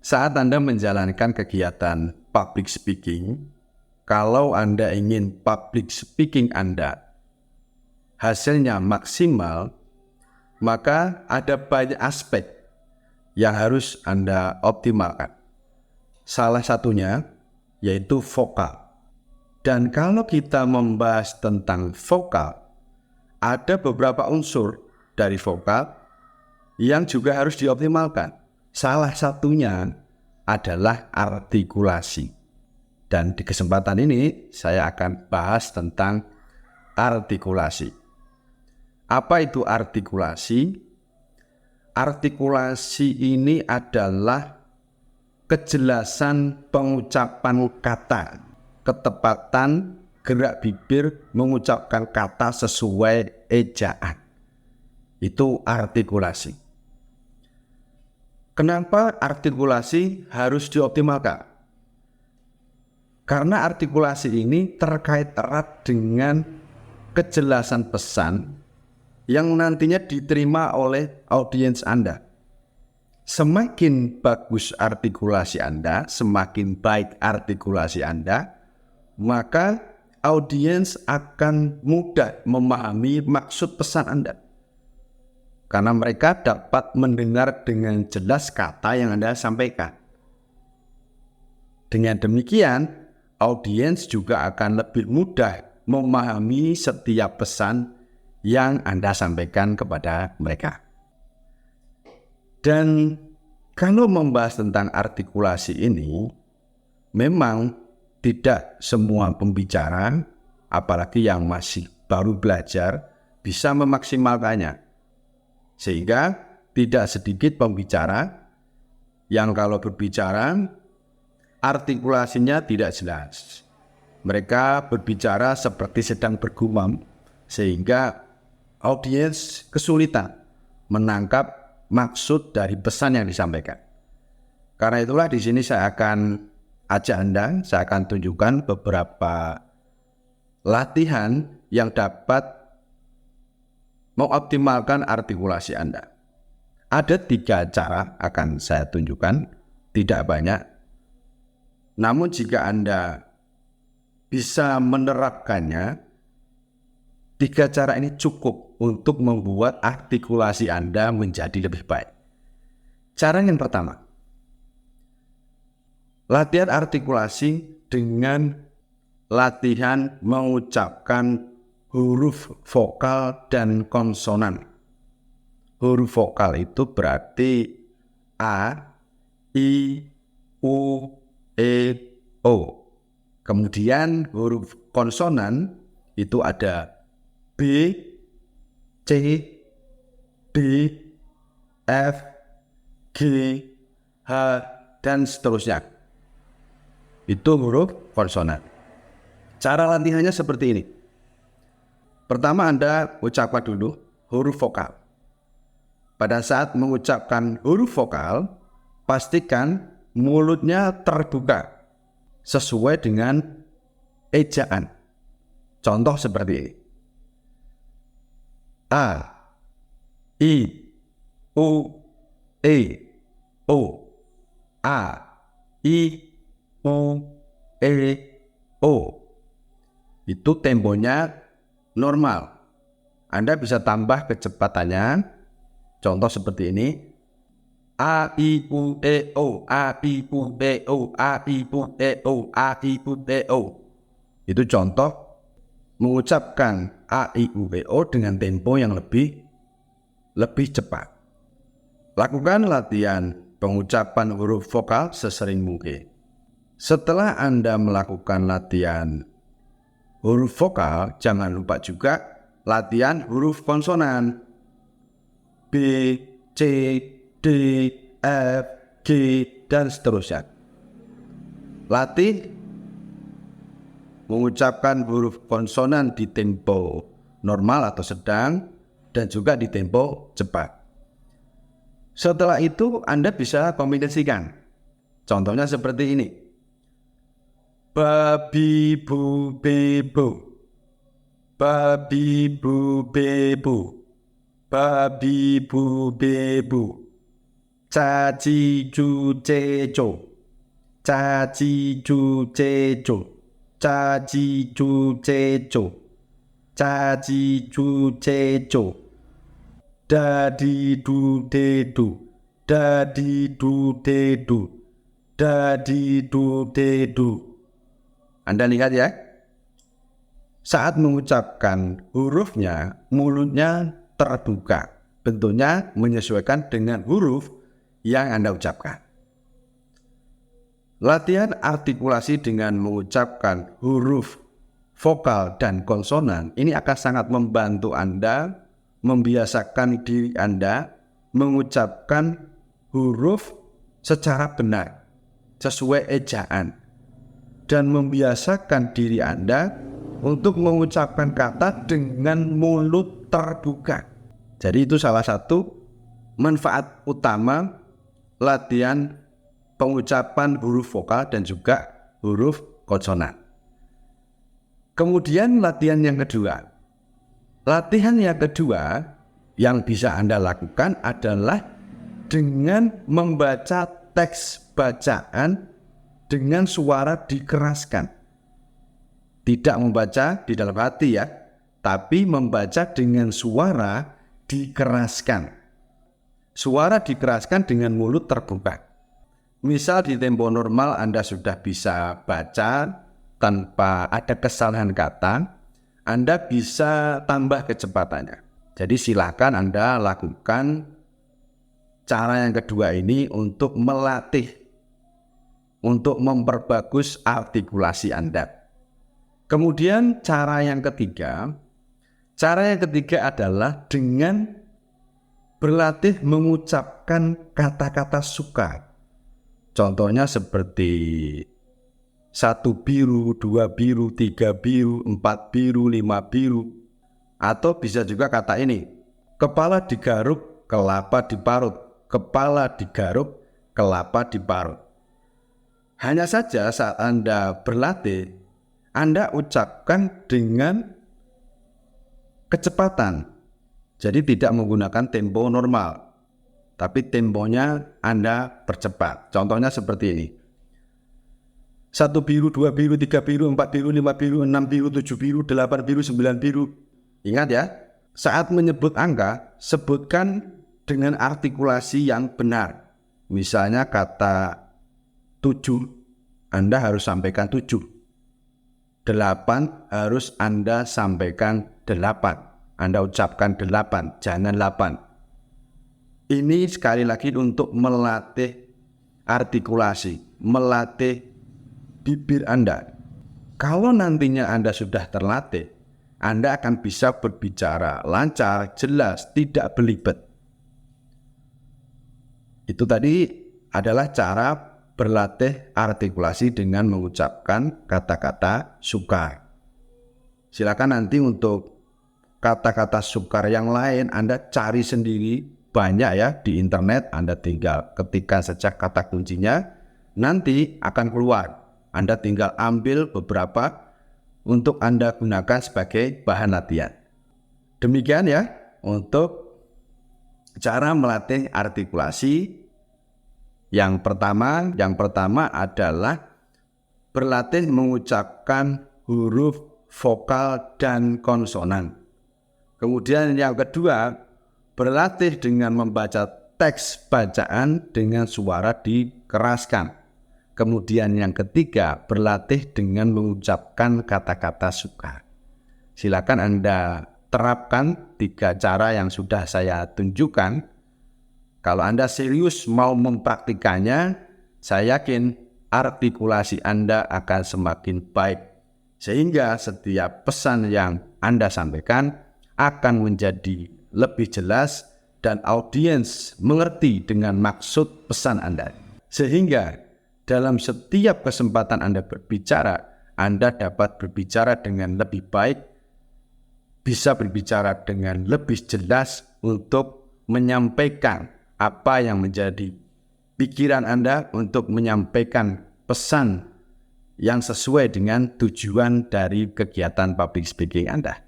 Saat Anda menjalankan kegiatan public speaking, kalau Anda ingin public speaking Anda hasilnya maksimal, maka ada banyak aspek yang harus Anda optimalkan. Salah satunya yaitu vokal. Dan kalau kita membahas tentang vokal, ada beberapa unsur dari vokal yang juga harus dioptimalkan. Salah satunya adalah artikulasi. Dan di kesempatan ini saya akan bahas tentang artikulasi. Apa itu artikulasi? Artikulasi ini adalah kejelasan pengucapan kata, ketepatan gerak bibir mengucapkan kata sesuai ejaan. Itu artikulasi. Kenapa artikulasi harus dioptimalkan? Karena artikulasi ini terkait erat dengan kejelasan pesan yang nantinya diterima oleh audiens Anda. Semakin bagus artikulasi Anda, semakin baik artikulasi Anda, maka audiens akan mudah memahami maksud pesan Anda. Karena mereka dapat mendengar dengan jelas kata yang Anda sampaikan. Dengan demikian, audiens juga akan lebih mudah memahami setiap pesan yang Anda sampaikan kepada mereka. Dan kalau membahas tentang artikulasi ini, memang tidak semua pembicara, apalagi yang masih baru belajar, bisa memaksimalkannya. Sehingga tidak sedikit pembicara yang kalau berbicara artikulasinya tidak jelas. Mereka berbicara seperti sedang bergumam sehingga audiens kesulitan menangkap maksud dari pesan yang disampaikan. Karena itulah di sini saya akan ajak Anda, saya akan tunjukkan beberapa latihan yang dapat mengoptimalkan artikulasi Anda. Ada 3 cara akan saya tunjukkan, tidak banyak. Namun jika Anda bisa menerapkannya, 3 cara ini cukup untuk membuat artikulasi Anda menjadi lebih baik. Cara yang pertama, latihan artikulasi dengan latihan mengucapkan huruf vokal dan konsonan. Huruf vokal itu berarti A, I, U, E, O. Kemudian huruf konsonan itu ada B, C, D, F, G, H, dan seterusnya. Itu huruf konsonan. Cara latihannya seperti ini. Pertama Anda ucapkan dulu huruf vokal. Pada saat mengucapkan huruf vokal, pastikan mulutnya terbuka sesuai dengan ejaan. Contoh seperti ini. A, I, U, E, O. A, I, U, E, O. Itu temponya normal. Anda bisa tambah kecepatannya. Contoh seperti ini. A, I, U, E, O. A, I, U, E, O. A, I, U, E, O. A, I, U, E, O. Itu contoh mengucapkan A, I, U, E, O dengan tempo yang lebih cepat. Lakukan latihan pengucapan huruf vokal sesering mungkin. Setelah Anda melakukan latihan huruf vokal, jangan lupa juga latihan huruf konsonan. B, C, D, F, G, dan seterusnya. Latih mengucapkan huruf konsonan di tempo normal atau sedang dan juga di tempo cepat. Setelah itu Anda bisa kombinasikan. Contohnya seperti ini. Babi bu bebo, babi bu bebo, babi bu bebo. caci cu ceco, caci cu ceco, caci cu ceco, caci cu ceco, dadi du dedu, dadi du dedu, dadi du dedu. Anda lihat ya, saat mengucapkan hurufnya, mulutnya terbuka. Bentuknya menyesuaikan dengan huruf yang Anda ucapkan. Latihan artikulasi dengan mengucapkan huruf vokal dan konsonan ini akan sangat membantu Anda membiasakan diri Anda mengucapkan huruf secara benar, sesuai ejaan, dan membiasakan diri Anda untuk mengucapkan kata dengan mulut terbuka. Jadi itu salah satu manfaat utama latihan pengucapan huruf vokal dan juga huruf konsonan. Kemudian latihan yang kedua. Latihan yang kedua yang bisa Anda lakukan adalah dengan membaca teks bacaan dengan suara dikeraskan. Tidak membaca di dalam hati ya, tapi membaca dengan suara dikeraskan. Suara dikeraskan dengan mulut terbuka. Misal di tempo normal Anda sudah bisa baca tanpa ada kesalahan kata, Anda bisa tambah kecepatannya. Jadi silakan Anda lakukan cara yang kedua ini untuk melatih, untuk memperbagus artikulasi Anda. Kemudian cara yang ketiga adalah dengan berlatih mengucapkan kata-kata suka. Contohnya seperti 1 biru, 2 biru, 3 biru, 4 biru, 5 biru. Atau bisa juga kata ini, kepala digaruk, kelapa diparut. Kepala digaruk, kelapa diparut. Hanya saja saat Anda berlatih, Anda ucapkan dengan kecepatan. Jadi tidak menggunakan tempo normal, tapi temponya Anda percepat. Contohnya seperti ini. 1 biru, 2 biru, 3 biru, 4 biru, 5 biru, 6 biru, 7 biru, 8 biru, 9 biru. Ingat ya, saat menyebut angka, sebutkan dengan artikulasi yang benar. Misalnya kata 7, Anda harus sampaikan 7. 8 harus Anda sampaikan 8. Anda ucapkan 8, jangan 8. Ini sekali lagi untuk melatih artikulasi, melatih bibir Anda. Kalau nantinya Anda sudah terlatih, Anda akan bisa berbicara lancar, jelas, tidak belibet. Itu tadi adalah cara berlatih artikulasi dengan mengucapkan kata-kata sukar. Silakan nanti untuk kata-kata sukar yang lain Anda cari sendiri, banyak ya di internet. Anda tinggal ketikkan saja kata kuncinya, nanti akan keluar. Anda tinggal ambil beberapa untuk Anda gunakan sebagai bahan latihan. Demikian ya untuk cara melatih artikulasi. Yang pertama adalah berlatih mengucapkan huruf vokal dan konsonan. Kemudian yang kedua, berlatih dengan membaca teks bacaan dengan suara dikeraskan. Kemudian yang ketiga, berlatih dengan mengucapkan kata-kata sukar. Silakan Anda terapkan 3 cara yang sudah saya tunjukkan. Kalau Anda serius mau mempraktikannya, saya yakin artikulasi Anda akan semakin baik. Sehingga setiap pesan yang Anda sampaikan akan menjadi lebih jelas dan audiens mengerti dengan maksud pesan Anda. Sehingga dalam setiap kesempatan Anda berbicara, Anda dapat berbicara dengan lebih baik, bisa berbicara dengan lebih jelas untuk menyampaikan apa yang menjadi pikiran Anda, untuk menyampaikan pesan yang sesuai dengan tujuan dari kegiatan public speaking Anda.